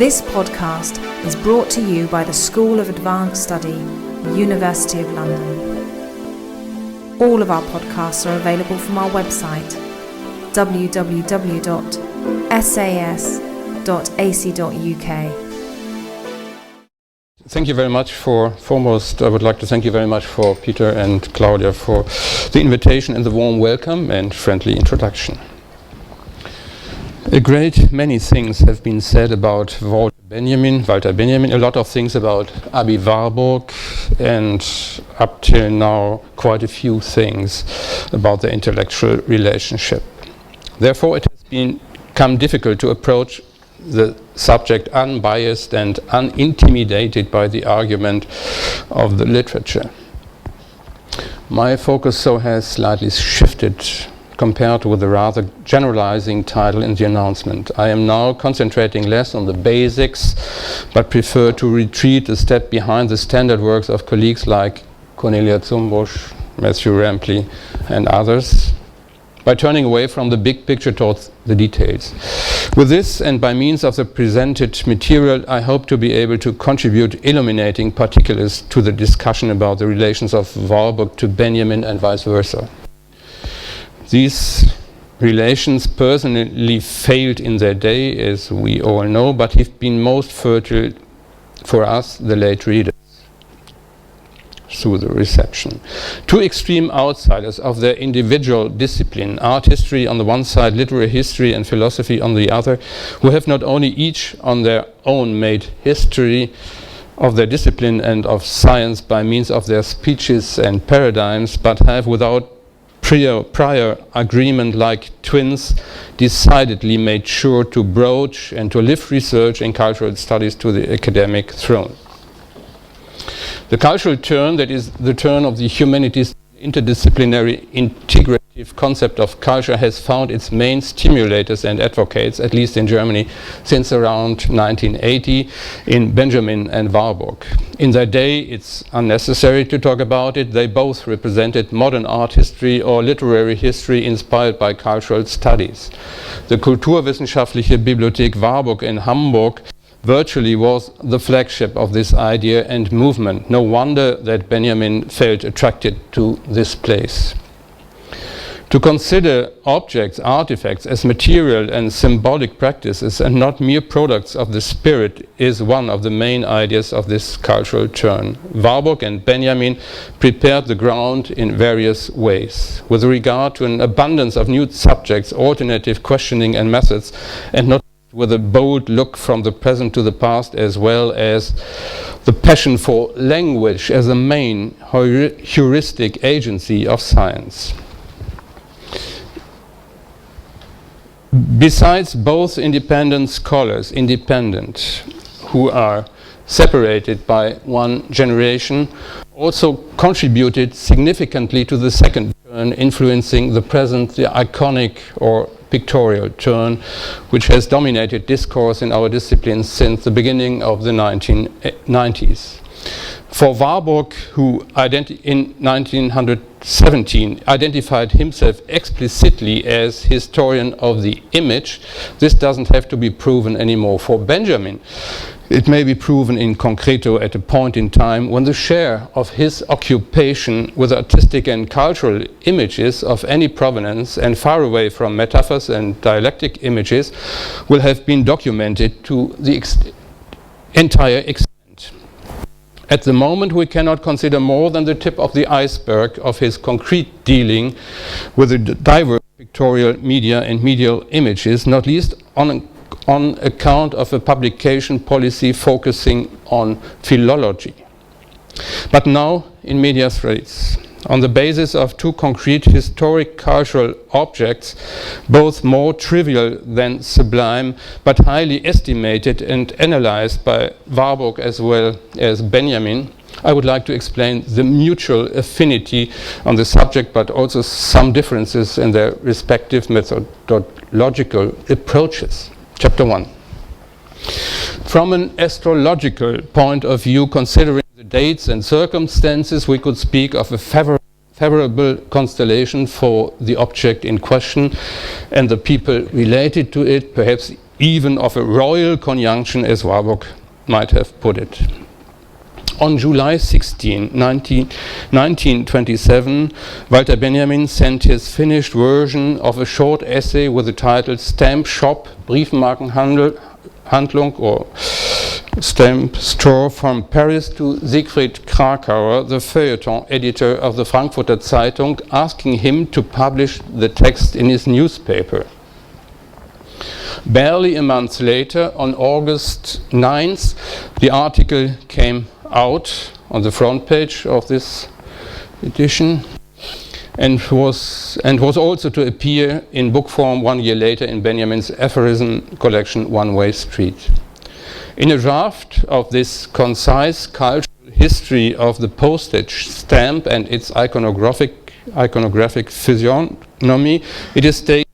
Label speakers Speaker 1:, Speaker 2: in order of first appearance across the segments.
Speaker 1: This podcast is brought to you by the School of Advanced Study, University of London. All of our podcasts are available from our website, www.sas.ac.uk.
Speaker 2: Thank you very much I would like to thank you very much for Peter and Claudia for the invitation and the warm welcome and friendly introduction. A great many things have been said about Walter Benjamin, a lot of things about Aby Warburg, and up till now quite a few things about the intellectual relationship. Therefore it has become difficult to approach the subject unbiased and unintimidated by the argument of the literature. My focus so has slightly shifted compared with the rather generalizing title in the announcement. I am now concentrating less on the basics, but prefer to retreat a step behind the standard works of colleagues like Cornelia Zumbusch, Matthew Rampley, and others, by turning away from the big picture towards the details. With this, and by means of the presented material, I hope to be able to contribute illuminating particulars to the discussion about the relations of Warburg to Benjamin and vice versa. These relations personally failed in their day, as we all know, but have been most fertile for us, the late readers, through the reception. Two extreme outsiders of their individual discipline, art history on the one side, literary history and philosophy on the other, who have not only each on their own made history of their discipline and of science by means of their speeches and paradigms, but have without prior agreement, like twins, decidedly made sure to broach and to lift research in cultural studies to the academic throne. The cultural turn, that is the turn of the humanities interdisciplinary integrative concept of culture, has found its main stimulators and advocates, at least in Germany, since around 1980 in Benjamin and Warburg. In their day, it's unnecessary to talk about it. They both represented modern art history or literary history inspired by cultural studies. The Kulturwissenschaftliche Bibliothek Warburg in Hamburg virtually was the flagship of this idea and movement. No wonder that Benjamin felt attracted to this place. To consider objects, artifacts, as material and symbolic practices and not mere products of the spirit is one of the main ideas of this cultural turn. Warburg and Benjamin prepared the ground in various ways with regard to an abundance of new subjects, alternative questioning and methods, and not with a bold look from the present to the past, as well as the passion for language as a main heuristic agency of science. Besides both independent scholars, who are separated by one generation, also contributed significantly to the second turn, influencing the present, the iconic or pictorial turn, which has dominated discourse in our discipline since the beginning of the 1990s. For Warburg, who in 1917 identified himself explicitly as historian of the image, this doesn't have to be proven anymore. For Benjamin, it may be proven in concreto at a point in time when the share of his occupation with artistic and cultural images of any provenance and far away from metaphors and dialectic images will have been documented to the entire extent. At the moment, we cannot consider more than the tip of the iceberg of his concrete dealing with the diverse pictorial media and medial images, not least on account of a publication policy focusing on philology. But now, in medias res, on the basis of two concrete historic cultural objects, both more trivial than sublime, but highly estimated and analyzed by Warburg as well as Benjamin, I would like to explain the mutual affinity on the subject, but also some differences in their respective methodological approaches. Chapter 1. From an astrological point of view, considering the dates and circumstances, we could speak of a favorable constellation for the object in question and the people related to it, perhaps even of a royal conjunction, as Warburg might have put it. On July 16, 1927, Walter Benjamin sent his finished version of a short essay with the title Stamp Shop, Briefmarkenhandlung, or Stamp Store, from Paris to Siegfried Krakauer, the feuilleton editor of the Frankfurter Zeitung, asking him to publish the text in his newspaper. Barely a month later, on August 9th, the article came out on the front page of this edition and was also to appear in book form 1 year later in Benjamin's aphorism collection One Way Street. In a draft of this concise cultural history of the postage stamp and its iconographic physiognomy, it is stated: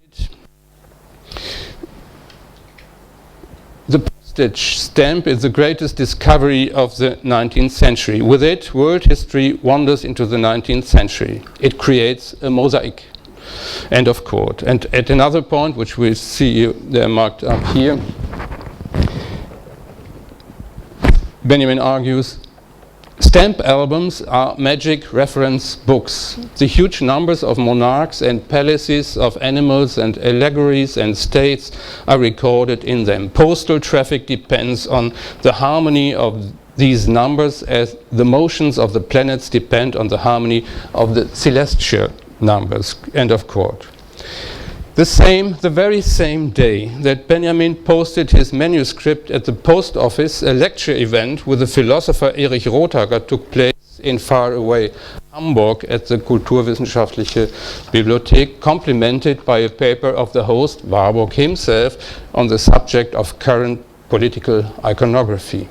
Speaker 2: the postage stamp is the greatest discovery of the 19th century. With it, world history wanders into the 19th century. It creates a mosaic. End of quote. And at another point, which we see there marked up here, Benjamin argues, stamp albums are magic reference books. The huge numbers of monarchs and palaces, of animals and allegories and states are recorded in them. Postal traffic depends on the harmony of these numbers, as the motions of the planets depend on the harmony of the celestial numbers. End of quote. The very same day that Benjamin posted his manuscript at the post office, a lecture event with the philosopher Erich Rothacker took place in faraway Hamburg at the Kulturwissenschaftliche Bibliothek, complemented by a paper of the host, Warburg himself, on the subject of current political iconography.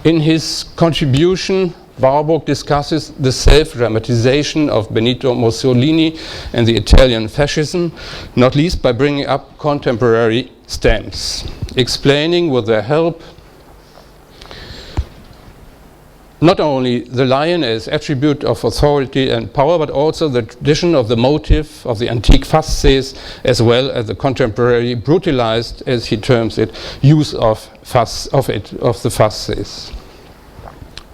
Speaker 2: In his contribution, Warburg discusses the self-dramatization of Benito Mussolini and the Italian fascism, not least by bringing up contemporary stamps, explaining with their help not only the lion as attribute of authority and power, but also the tradition of the motive of the antique fasces, as well as the contemporary brutalized, as he terms it, use of the fasces.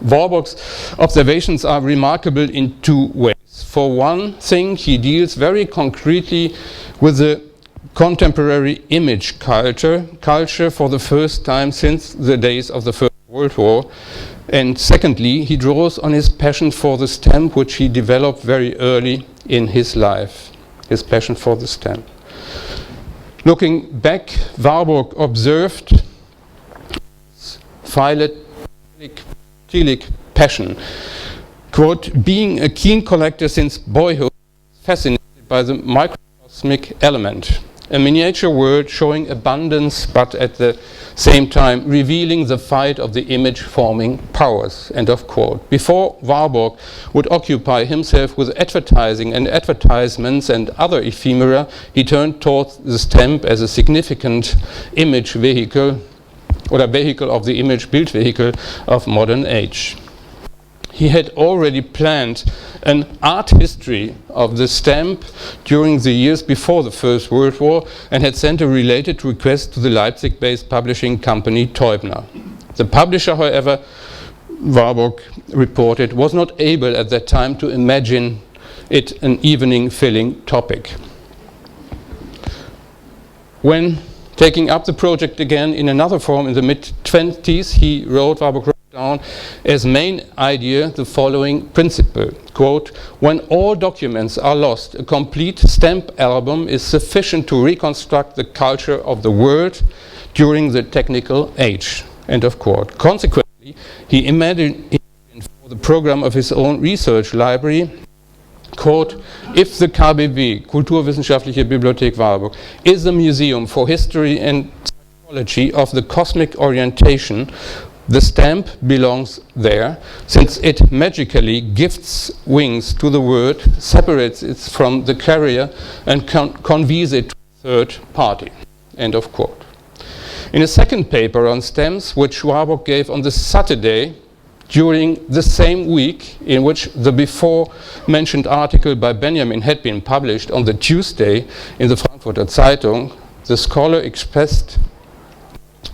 Speaker 2: Warburg's observations are remarkable in two ways. For one thing, he deals very concretely with the contemporary image culture for the first time since the days of the First World War. And secondly, he draws on his passion for the stamp, which he developed very early in his life, his passion for the stamp. Looking back, Warburg observed philatelic passion. Quote, being a keen collector since boyhood, fascinated by the microcosmic element, a miniature world showing abundance, but at the same time revealing the fight of the image-forming powers. End of quote. Before Warburg would occupy himself with advertising and advertisements and other ephemera, he turned towards the stamp as a significant image vehicle, or a vehicle of the image build vehicle of modern age. He had already planned an art history of the stamp during the years before the First World War and had sent a related request to the Leipzig-based publishing company Teubner. The publisher, however, Warburg reported, was not able at that time to imagine it an evening-filling topic. When taking up the project again in another form in the mid-20s, he wrote, Warburg wrote down as main idea the following principle, quote, when all documents are lost, a complete stamp album is sufficient to reconstruct the culture of the world during the technical age, end of quote. Consequently, he imagined for the program of his own research library, quote, if the KBW, Kulturwissenschaftliche Bibliothek Warburg, is a museum for history and psychology of the cosmic orientation, the stamp belongs there, since it magically gifts wings to the word, separates it from the carrier, and conveys it to a third party, end of quote. In a second paper on stamps, which Warburg gave on the Saturday during the same week in which the before-mentioned article by Benjamin had been published on the Tuesday in the Frankfurter Zeitung, the scholar expressed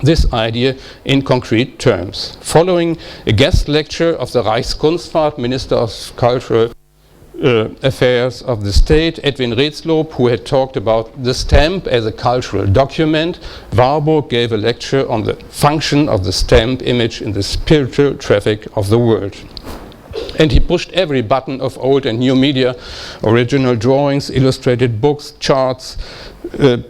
Speaker 2: this idea in concrete terms. Following a guest lecture of the Reichskunstfahrt, Minister of Cultural Affairs of the State, Edwin Redslob, who had talked about the stamp as a cultural document, Warburg gave a lecture on the function of the stamp image in the spiritual traffic of the world. And he pushed every button of old and new media, original drawings, illustrated books, charts,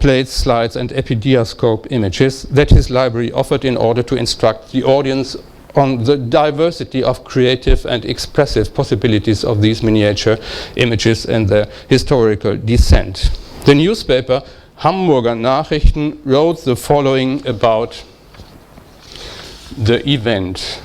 Speaker 2: plates, slides, and epidiascope images that his library offered in order to instruct the audience on the diversity of creative and expressive possibilities of these miniature images and their historical descent. The newspaper Hamburger Nachrichten wrote the following about the event.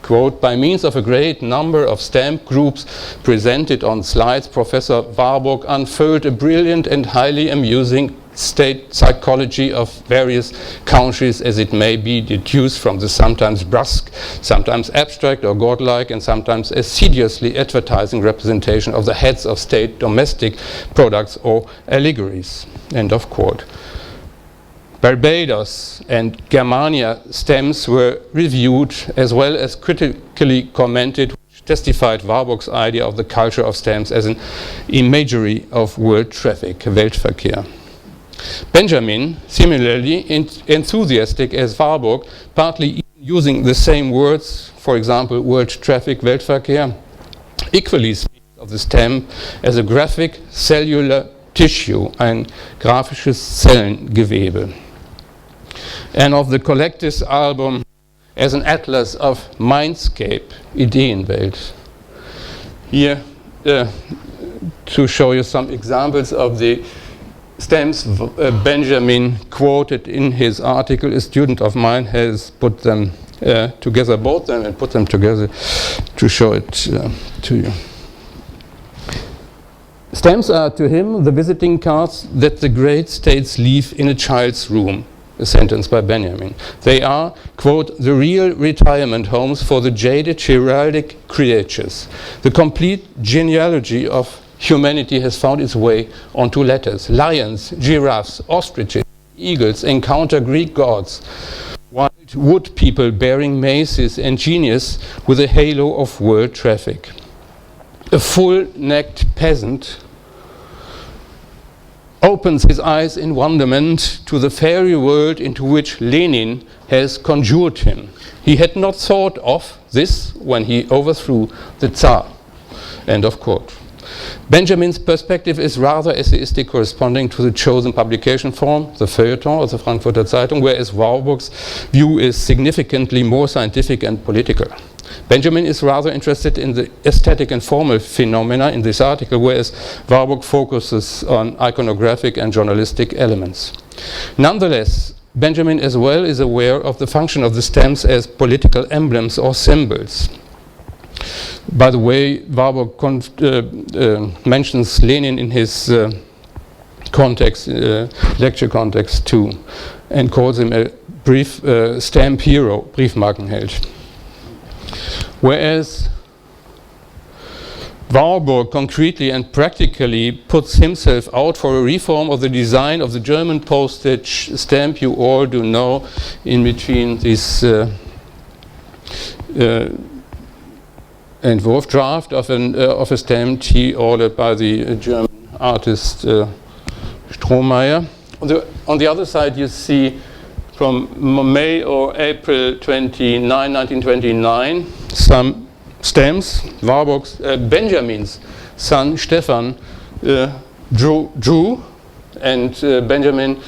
Speaker 2: Quote, by means of a great number of stamp groups presented on slides, Professor Warburg unfurled a brilliant and highly amusing state psychology of various countries, as it may be deduced from the sometimes brusque, sometimes abstract or godlike, and sometimes assiduously advertising representation of the heads of state domestic products or allegories. End of quote. Barbados and Germania stamps were reviewed as well as critically commented, which testified Warburg's idea of the culture of stamps as an imagery of world traffic, Weltverkehr. Benjamin, similarly enthusiastic as Warburg, partly using the same words, for example, world traffic, Weltverkehr, equally speaks of the stamp as a graphic cellular tissue, ein grafisches Zellengewebe, and of the Collectors album as an atlas of mindscape, Ideenwelt. Here, to show you some examples of the stamps Benjamin quoted in his article, a student of mine has put them together, bought them and put them together to show it to you. Stamps are to him the visiting cards that the great states leave in a child's room, a sentence by Benjamin. They are, quote, the real retirement homes for the jaded heraldic creatures. The complete genealogy of humanity has found its way onto letters. Lions, giraffes, ostriches, eagles encounter Greek gods. Wild wood people bearing maces and genius with a halo of world traffic. A full-necked peasant opens his eyes in wonderment to the fairy world into which Lenin has conjured him. He had not thought of this when he overthrew the Tsar. End of quote. Benjamin's perspective is rather essayistic, corresponding to the chosen publication form, the feuilleton of the Frankfurter Zeitung, whereas Warburg's view is significantly more scientific and political. Benjamin is rather interested in the aesthetic and formal phenomena in this article, whereas Warburg focuses on iconographic and journalistic elements. Nonetheless, Benjamin as well is aware of the function of the stamps as political emblems or symbols. By the way, Warburg mentions Lenin in his lecture context too, and calls him a brief stamp hero, Briefmarkenheld. Whereas Warburg concretely and practically puts himself out for a reform of the design of the German postage stamp you all do know, in between this Entwurf draft of a stamp he ordered by the German artist Strohmeyer. On the other side, you see from May or April 29, 1929, some stamps Warburg's, Benjamin's son Stefan drew, and Benjamin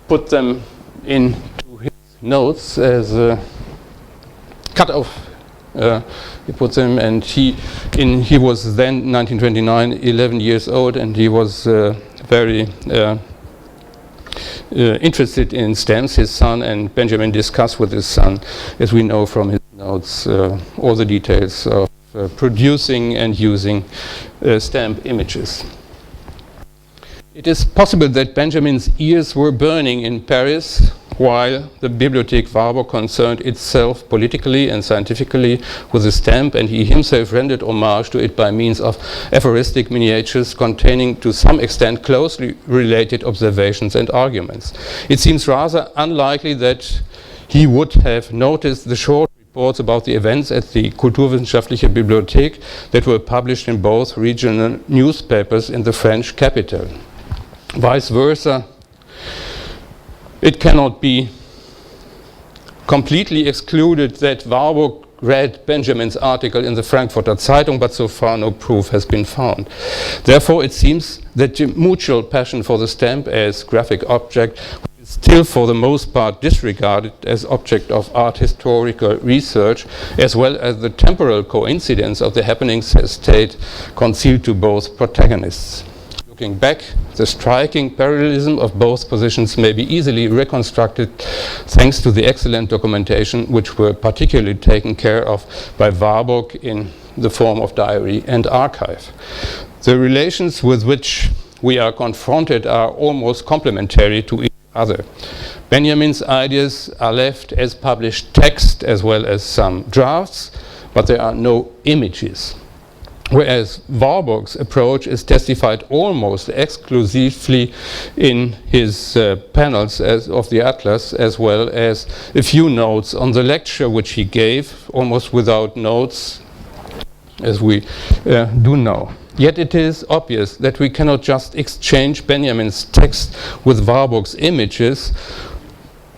Speaker 2: put them into his notes as a cut off. He put them, and he was then 1929, 11 years old, and he was very interested in stamps. His son and Benjamin discussed with his son, as we know from his notes, all the details of producing and using stamp images. It is possible that Benjamin's ears were burning in Paris while the Bibliothek Warburg concerned itself politically and scientifically with the stamp, and he himself rendered homage to it by means of aphoristic miniatures containing to some extent closely related observations and arguments. It seems rather unlikely that he would have noticed the short reports about the events at the Kulturwissenschaftliche Bibliothek that were published in both regional newspapers in the French capital. Vice versa, it cannot be completely excluded that Warburg read Benjamin's article in the Frankfurter Zeitung, but so far no proof has been found. Therefore, it seems that the mutual passion for the stamp as graphic object is still for the most part disregarded as object of art historical research, as well as the temporal coincidence of the happenings has stayed concealed to both protagonists. Looking back, the striking parallelism of both positions may be easily reconstructed thanks to the excellent documentation which were particularly taken care of by Warburg in the form of diary and archive. The relations with which we are confronted are almost complementary to each other. Benjamin's ideas are left as published text as well as some drafts, but there are no images. Whereas Warburg's approach is testified almost exclusively in his panels of the Atlas, as well as a few notes on the lecture which he gave, almost without notes, as we do know. Yet it is obvious that we cannot just exchange Benjamin's text with Warburg's images,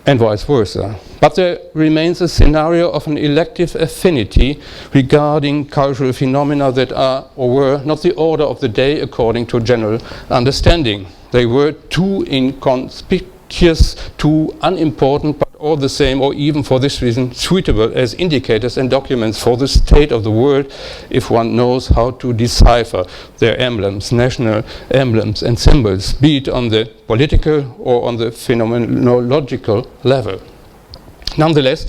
Speaker 2: and vice versa. But there remains a scenario of an elective affinity regarding cultural phenomena that are or were not the order of the day according to general understanding. They were too inconspicuous, too unimportant, but all the same, or even for this reason, suitable as indicators and documents for the state of the world if one knows how to decipher their emblems, national emblems and symbols, be it on the political or on the phenomenological level. Nonetheless,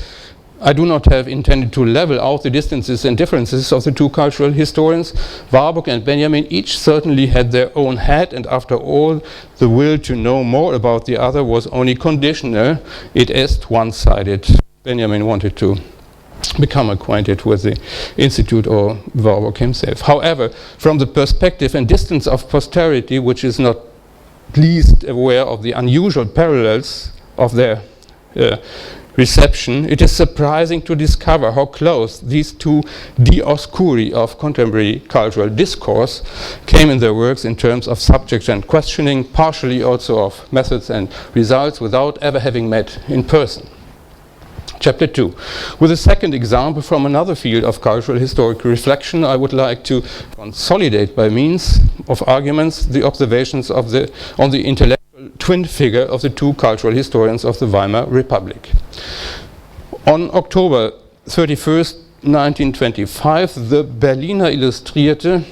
Speaker 2: I do not have intended to level out the distances and differences of the two cultural historians. Warburg and Benjamin each certainly had their own head, and after all, the will to know more about the other was only conditional. It est one-sided. Benjamin wanted to become acquainted with the Institute or Warburg himself. However, from the perspective and distance of posterity, which is not least aware of the unusual parallels of their reception, it is surprising to discover how close these two dioscuri of contemporary cultural discourse came in their works in terms of subject and questioning, partially also of methods and results, without ever having met in person. Chapter 2. With a second example from another field of cultural historical reflection, I would like to consolidate by means of arguments the observations of on the intellectual twin figure of the two cultural historians of the Weimar Republic. On October 31st, 1925, the Berliner Illustrierte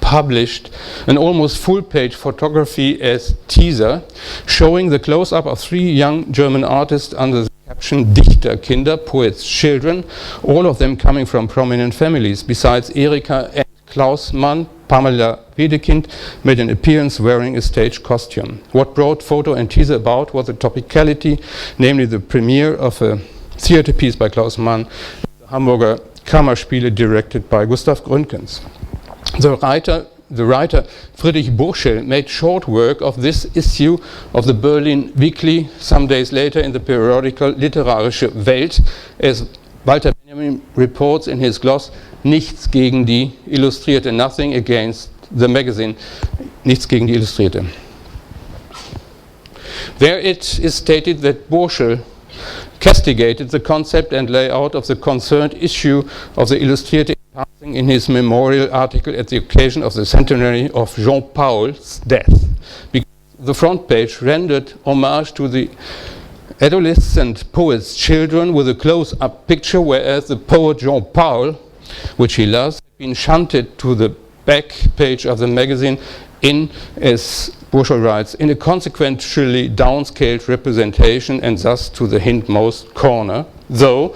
Speaker 2: published an almost full-page photography as teaser showing the close-up of three young German artists under the caption Dichterkinder, poets' children, all of them coming from prominent families. Besides Erika and Klaus Mann, Pamela Wedekind made an appearance wearing a stage costume. What brought photo and teaser about was the topicality, namely the premiere of a theater piece by Klaus Mann, the Hamburger Kammerspiele directed by Gustav Gründgens. The writer Friedrich Burschel made short work of this issue of the Berlin Weekly some days later in the periodical Literarische Welt, as Walter Benjamin reports in his gloss, Nichts gegen die Illustrierte, nothing against the magazine, Nichts gegen die Illustrierte. There it is stated that Burschel castigated the concept and layout of the concerned issue of the Illustrierte in his memorial article at the occasion of the centenary of Jean Paul's death. Because the front page rendered homage to the adolescent poet's children with a close-up picture, whereas the poet Jean Paul, which he loves, had been shunted to the back page of the magazine in, as Burschel writes, in a consequentially downscaled representation and thus to the hindmost corner, though,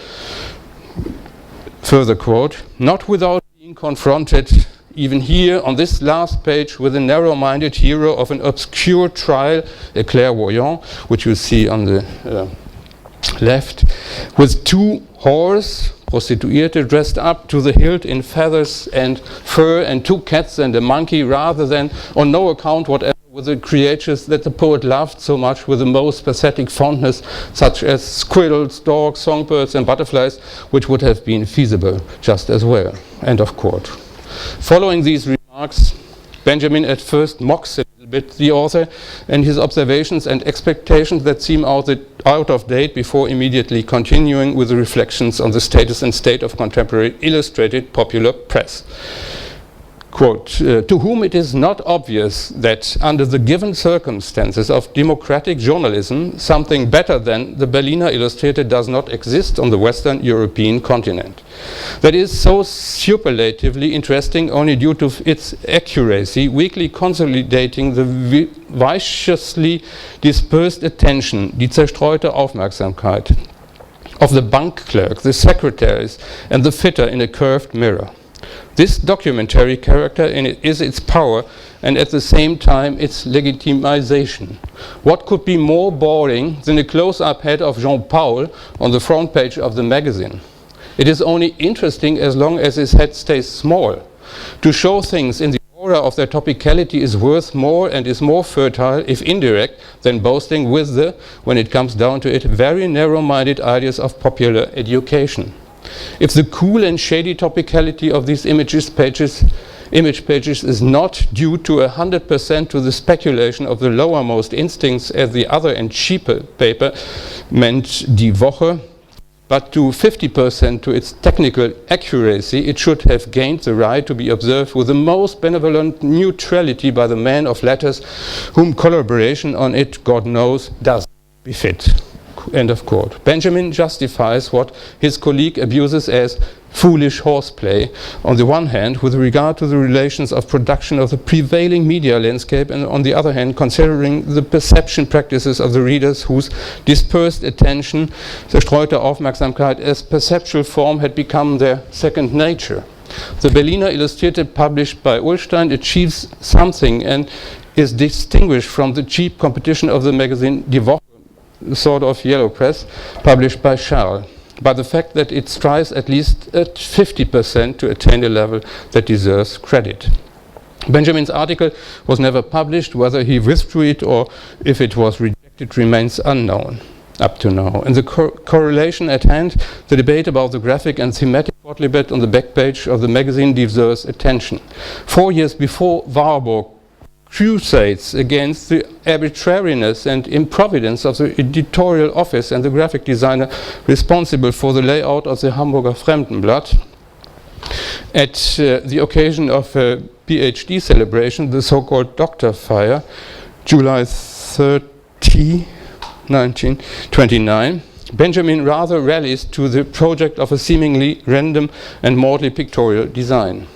Speaker 2: further quote, not without being confronted even here on this last page with a narrow-minded hero of an obscure trial, a clairvoyant, which you see on the left, with two whores, prostituierte, dressed up to the hilt in feathers and fur, and two cats and a monkey, rather than on no account whatever with the creatures that the poet loved so much with the most pathetic fondness, such as squirrels, dogs, songbirds and butterflies, which would have been feasible just as well. End of quote. Following these remarks, Benjamin at first mocks a little bit the author and his observations and expectations that seem out of date, before immediately continuing with the reflections on the status and state of contemporary illustrated popular press. Quote, to whom it is not obvious that under the given circumstances of democratic journalism, something better than the Berliner Illustrated does not exist on the Western European continent. That is so superlatively interesting only due to its accuracy, weakly consolidating the viciously dispersed attention, die zerstreute Aufmerksamkeit of the bank clerk, the secretaries, and the fitter in a curved mirror. This documentary character is its power and at the same time its legitimization. What could be more boring than a close-up head of Jean Paul on the front page of the magazine? It is only interesting as long as his head stays small. To show things in the aura of their topicality is worth more and is more fertile, if indirect, than boasting with the, when it comes down to it, very narrow-minded ideas of popular education. If the cool and shady topicality of these image pages is not due to 100% to the speculation of the lowermost instincts as the other and cheaper paper meant Die Woche, but to 50% to its technical accuracy, it should have gained the right to be observed with the most benevolent neutrality by the man of letters whom collaboration on it, God knows, does befit. End of quote. Benjamin justifies what his colleague abuses as foolish horseplay, on the one hand, with regard to the relations of production of the prevailing media landscape, and on the other hand, considering the perception practices of the readers whose dispersed attention, zerstreute Aufmerksamkeit, as perceptual form had become their second nature. The Berliner Illustrierte, published by Ullstein, achieves something and is distinguished from the cheap competition of the magazine Die Woche, sort of yellow press, published by Charles, by the fact that it strives at least at 50% to attain a level that deserves credit. Benjamin's article was never published. Whether he withdrew it or if it was rejected remains unknown up to now. In the correlation at hand, the debate about the graphic and thematic quodlibet on the back page of the magazine deserves attention. 4 years before Warburg crusades against the arbitrariness and improvidence of the editorial office and the graphic designer responsible for the layout of the Hamburger Fremdenblatt, at the occasion of a PhD celebration, the so-called Doctor Fire, July 30, 1929, Benjamin rather rallies to the project of a seemingly random and mortally pictorial design.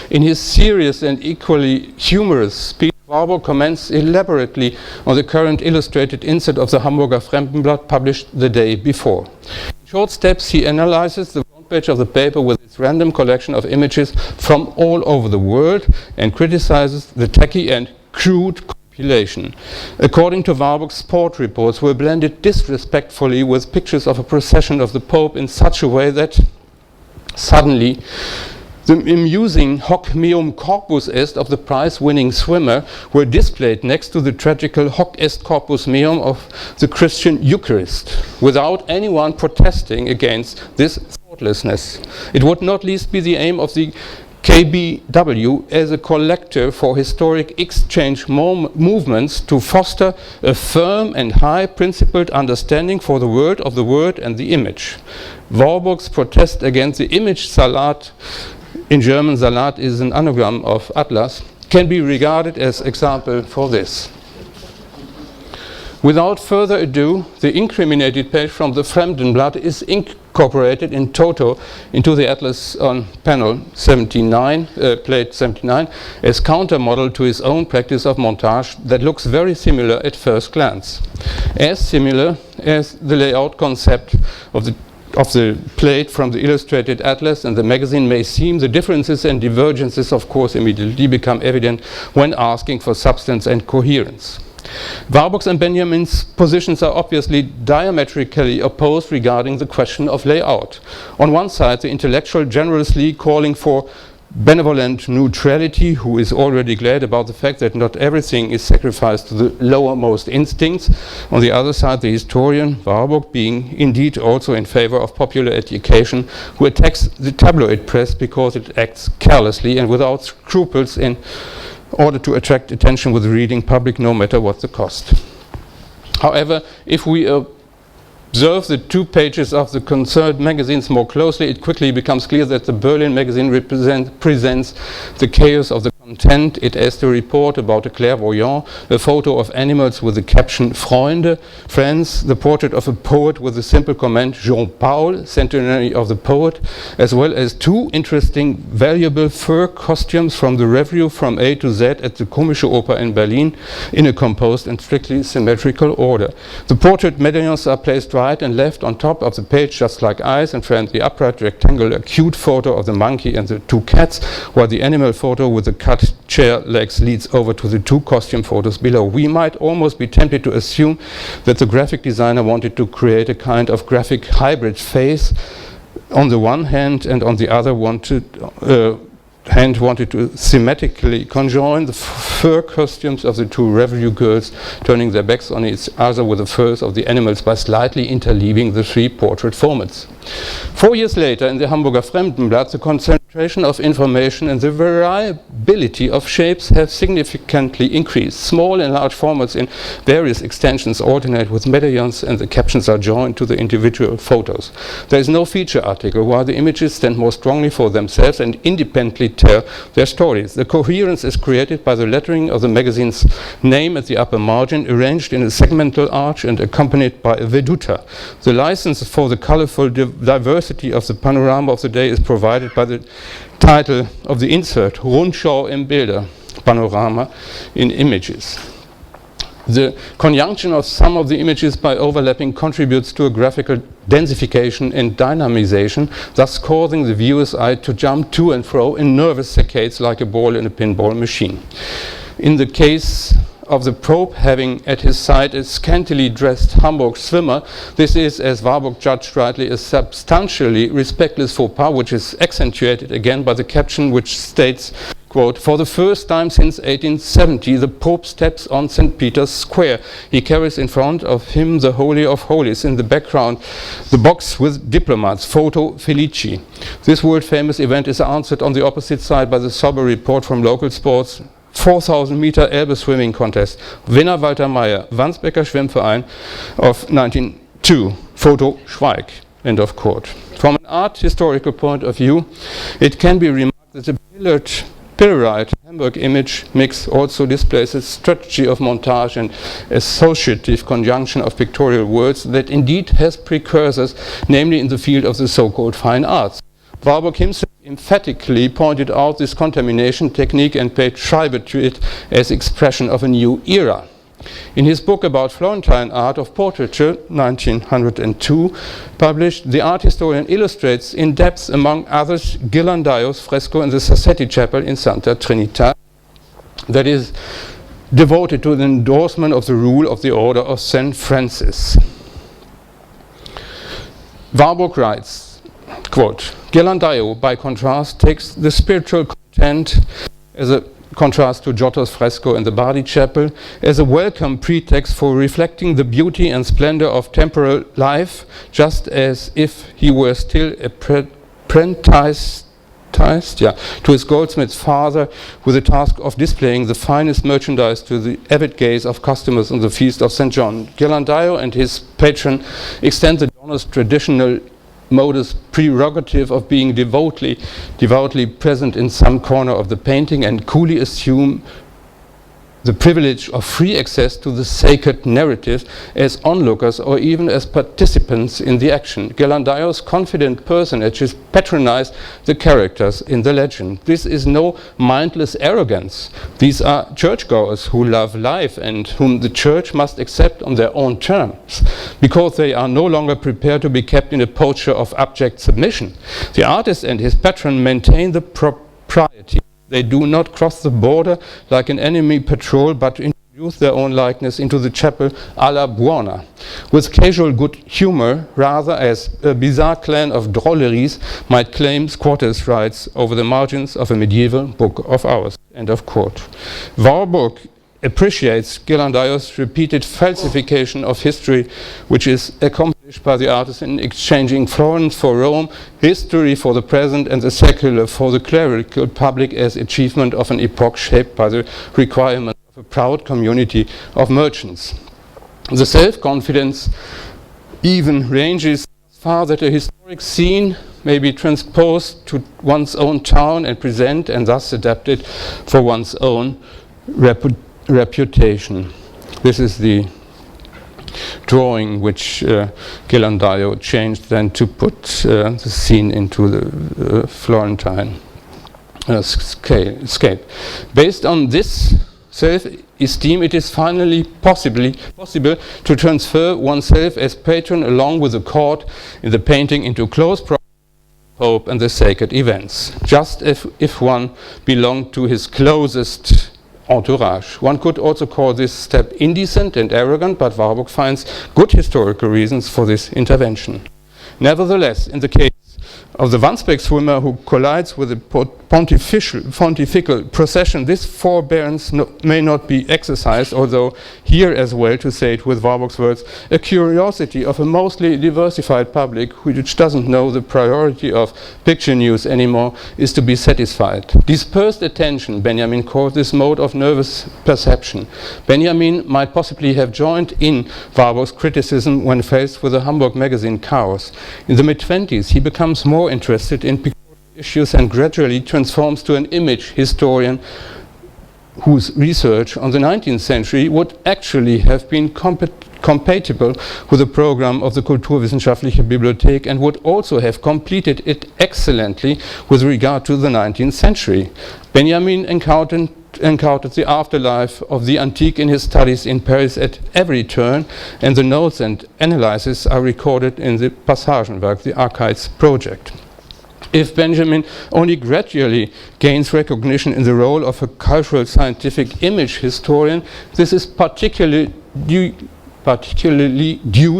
Speaker 2: In his serious and equally humorous speech, Warburg comments elaborately on the current illustrated insert of the Hamburger Fremdenblatt published the day before. In short steps, he analyzes the front page of the paper with its random collection of images from all over the world and criticizes the tacky and crude compilation. According to Warburg, sport reports were blended disrespectfully with pictures of a procession of the Pope in such a way that suddenly the amusing hoc meum corpus est of the prize-winning swimmer were displayed next to the tragical hoc est corpus meum of the Christian Eucharist, without anyone protesting against this thoughtlessness. It would not least be the aim of the KBW as a collector for historic exchange movements to foster a firm and high-principled understanding for the word of the word and the image. Warburg's protest against the image salat, in German Salat is an anagram of Atlas, can be regarded as example for this. Without further ado, the incriminated page from the Fremdenblatt is incorporated in toto into the Atlas on panel 79, plate 79, as counter-model to his own practice of montage that looks very similar at first glance. As similar as the layout concept of of the plate from the illustrated atlas and the magazine may seem, the differences and divergences, of course, immediately become evident when asking for substance and coherence. Warburg's and Benjamin's positions are obviously diametrically opposed regarding the question of layout. On one side, the intellectual generously calling for benevolent neutrality, who is already glad about the fact that not everything is sacrificed to the lowermost instincts. On the other side, the historian Warburg, being indeed also in favor of popular education, who attacks the tabloid press because it acts carelessly and without scruples in order to attract attention with the reading public, no matter what the cost. However, if we observe the 2 pages of the concerned magazines more closely, it quickly becomes clear that the Berlin magazine presents the chaos of the content. It has to report about a clairvoyant, a photo of animals with the caption Freunde, friends, the portrait of a poet with the simple comment Jean-Paul, centenary of the poet, as well as 2 interesting, valuable fur costumes from the review from A to Z at the Komische Oper in Berlin in a composed and strictly symmetrical order. The portrait medallions are placed right and left on top of the page just like eyes, and front the upright rectangular cute photo of the monkey and the 2 cats, while the animal photo with the cut chair legs leads over to the 2 costume photos below. We might almost be tempted to assume that the graphic designer wanted to create a kind of graphic hybrid face on the one hand, and on the other wanted to thematically conjoin the fur costumes of the 2 review girls, turning their backs on each other with the furs of the animals by slightly interleaving the 3 portrait formats. 4 years later, in the Hamburger Fremdenblatt, the concentration of information and the variability of shapes have significantly increased. Small and large formats in various extensions alternate with medallions, and the captions are joined to the individual photos. There is no feature article, while the images stand more strongly for themselves and independently tell their stories. The coherence is created by the lettering of the magazine's name at the upper margin, arranged in a segmental arch and accompanied by a veduta. The license for the colorful diversity of the panorama of the day is provided by the title of the insert, Rundschau im Bilder, panorama in images. The conjunction of some of the images by overlapping contributes to a graphical densification and dynamization, thus causing the viewer's eye to jump to and fro in nervous saccades like a ball in a pinball machine. In the case of the Pope having at his side a scantily dressed Hamburg swimmer, this is, as Warburg judged rightly, a substantially respectless faux pas, which is accentuated again by the caption which states, quote, "For the first time since 1870, the Pope steps on St. Peter's Square. He carries in front of him the Holy of Holies. In the background, the box with diplomats, photo Felici." This world-famous event is answered on the opposite side by the sober report from local sports. 4,000-meter Elbe swimming contest. Winner Walter Meyer, Wandsbecker Schwimmverein of 1902. Photo Schweig. End of quote. From an art historical point of view, it can be remarked that the pillarite Hamburg image mix also displays a strategy of montage and associative conjunction of pictorial words that indeed has precursors, namely in the field of the so-called fine arts. Warburg himself emphatically pointed out this contamination technique and paid tribute to it as expression of a new era. In his book about Florentine art of portraiture, 1902, published, the art historian illustrates in depth, among others, Ghirlandaio's fresco in the Sassetti Chapel in Santa Trinita, that is devoted to the endorsement of the rule of the Order of St. Francis. Warburg writes, quote, "Ghirlandaio, by contrast, takes the spiritual content as a contrast to Giotto's fresco in the Bardi Chapel as a welcome pretext for reflecting the beauty and splendor of temporal life, just as if he were still apprenticed to his goldsmith's father, with the task of displaying the finest merchandise to the avid gaze of customers on the feast of St. John. Ghirlandaio and his patron extend the donor's traditional modest prerogative of being devoutly present in some corner of the painting, and coolly assume the privilege of free access to the sacred narrative as onlookers or even as participants in the action. Ghirlandaio's confident personages patronize the characters in the legend. This is no mindless arrogance. These are churchgoers who love life and whom the church must accept on their own terms. because they are no longer prepared to be kept in a posture of abject submission. The artist and his patron maintain the propriety. They do not cross the border like an enemy patrol, but introduce their own likeness into the chapel à la buona, with casual good humor, rather as a bizarre clan of drolleries might claim squatters' rights over the margins of a medieval book of hours. End of quote. Warburg appreciates Ghirlandaio's repeated falsification of history, which is accomplished by the artist in exchanging Florence for Rome, history for the present, and the secular for the clerical public as achievement of an epoch shaped by the requirement of a proud community of merchants. The self-confidence even ranges as far that a historic scene may be transposed to one's own town and present and thus adapted for one's own reputation. This is the drawing which Ghirlandaio changed then to put the scene into the Florentine scape. Based on this self-esteem, it is finally possible to transfer oneself as patron along with the court in the painting into close proximity to Pope and the sacred events, just if one belonged to his closest entourage. One could also call this step indecent and arrogant, but Warburg finds good historical reasons for this intervention. Nevertheless, in the case of the Wandsbek swimmer who collides with a pontifical procession, this forbearance may not be exercised, although here as well, to say it with Warburg's words, a curiosity of a mostly diversified public which doesn't know the priority of picture news anymore is to be satisfied. Dispersed attention, Benjamin called this mode of nervous perception. Benjamin might possibly have joined in Warburg's criticism when faced with the Hamburg magazine Chaos. In the mid-20s, he becomes more interested in issues and gradually transforms to an image historian whose research on the 19th century would actually have been compatible with the program of the Kulturwissenschaftliche Bibliothek and would also have completed it excellently with regard to the 19th century. Benjamin encountered the afterlife of the antique in his studies in Paris at every turn, and the notes and analyses are recorded in the Passagenwerk, the Archives project. If Benjamin only gradually gains recognition in the role of a cultural scientific image historian, this is particularly due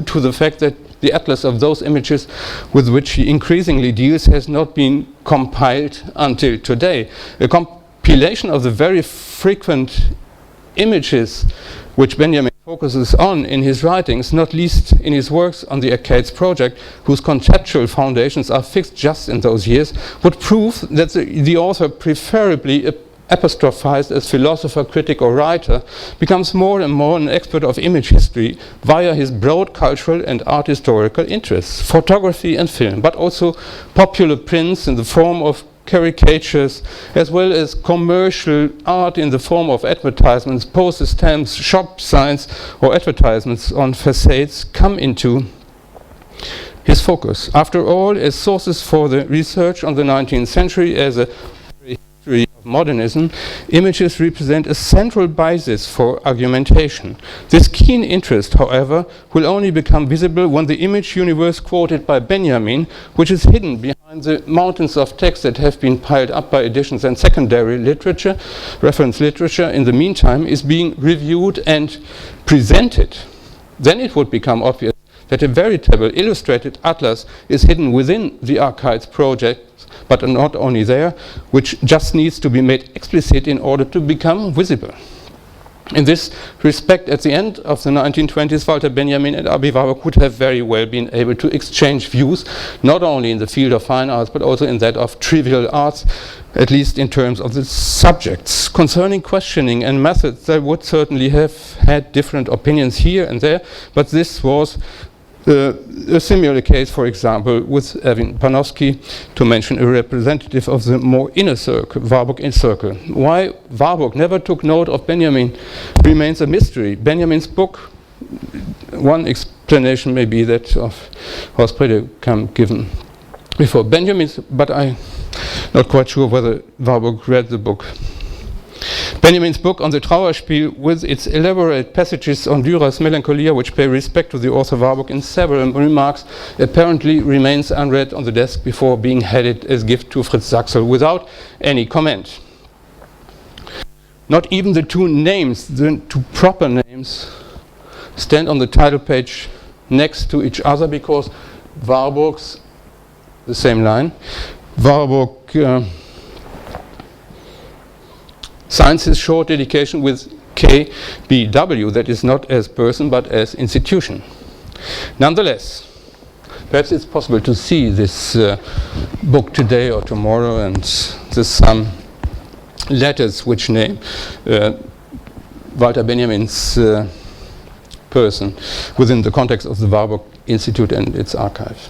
Speaker 2: to the fact that the atlas of those images with which he increasingly deals has not been compiled until today. A compilation of the very frequent images which Benjamin focuses on in his writings, not least in his works on the Arcades project, whose conceptual foundations are fixed just in those years, would prove that the author, preferably apostrophized as philosopher, critic or writer, becomes more and more an expert of image history via his broad cultural and art historical interests, photography and film, but also popular prints in the form of caricatures, as well as commercial art in the form of advertisements, postage stamps, shop signs, or advertisements on facades come into his focus. After all, as sources for the research on the 19th century as a history of modernism, images represent a central basis for argumentation. This keen interest, however, will only become visible when the image universe quoted by Benjamin, which is hidden behind the mountains of text that have been piled up by editions and secondary literature, reference literature, in the meantime, is being reviewed and presented. Then it would become obvious that a veritable illustrated atlas is hidden within the Archives project, but not only there, which just needs to be made explicit in order to become visible. In this respect, at the end of the 1920s, Walter Benjamin and Aby Warburg would have very well been able to exchange views, not only in the field of fine arts, but also in that of trivial arts, at least in terms of the subjects. Concerning questioning and methods, they would certainly have had different opinions here and there, but this was a similar case, for example, with Erwin Panofsky, to mention a representative of the more inner circle, Warburg inner circle. Why Warburg never took note of Benjamin remains a mystery. Benjamin's book, one explanation may be that of Horst Predekam given before Benjamin's, but I'm not quite sure whether Warburg read the book. Benjamin's book on the Trauerspiel, with its elaborate passages on Dürer's Melancholia, which pay respect to the author Warburg in several remarks, apparently remains unread on the desk before being handed as gift to Fritz Sachsel without any comment. Not even the two names, the two proper names, stand on the title page next to each other, because Warburg's, the same line, Warburg signs his short dedication with KBW, that is not as person but as institution. Nonetheless, perhaps it's possible to see this book today or tomorrow, and there's some letters which name Walter Benjamin's person within the context of the Warburg Institute and its archive.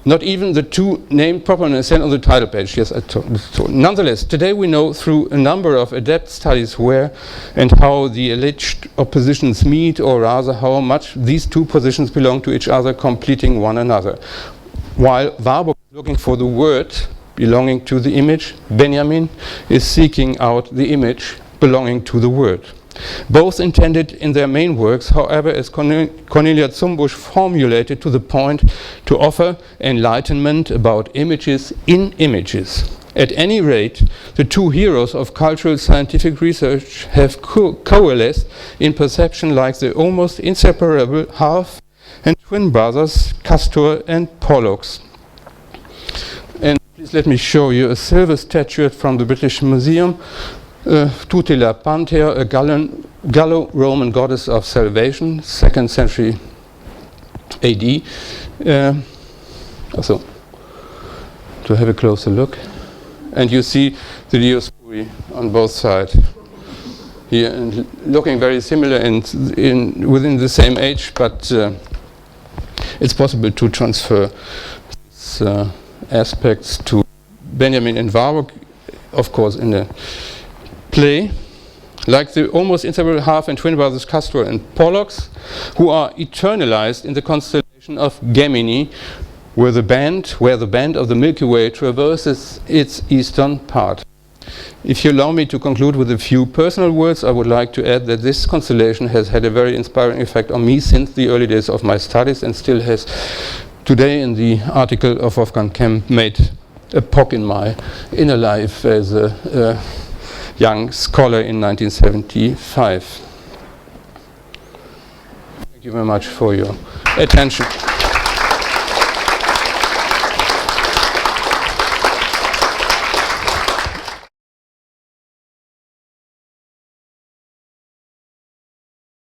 Speaker 2: Not even the two named proper stand on the title page. Yes, I told. Nonetheless, today we know through a number of adept studies where and how the alleged oppositions meet, or rather how much these two positions belong to each other, completing one another. While Warburg is looking for the word belonging to the image, Benjamin is seeking out the image belonging to the word. Both intended in their main works, however, as Cornelia Zumbusch formulated, to the point to offer enlightenment about images in images. At any rate, the two heroes of cultural scientific research have coalesced in perception like the almost inseparable half and twin brothers, Castor and Pollux. And please let me show you a silver statuette from the British Museum. Tutela Panthea, a Gallo-Roman goddess of salvation, 2nd century AD. Also, to have a closer look. And you see the Dioscuri on both sides here, and looking very similar and within the same age, but it's possible to transfer these aspects to Benjamin and Warburg, of course, in a play, like the almost inseparable half and twin brothers Castor and Pollux, who are eternalized in the constellation of Gemini, where the band of the Milky Way traverses its eastern part. If you allow me to conclude with a few personal words, I would like to add that this constellation has had a very inspiring effect on me since the early days of my studies, and still has today, in the article of Wolfgang Kemp, made a pock in my inner life as a young scholar in 1975. Thank you very much for your attention.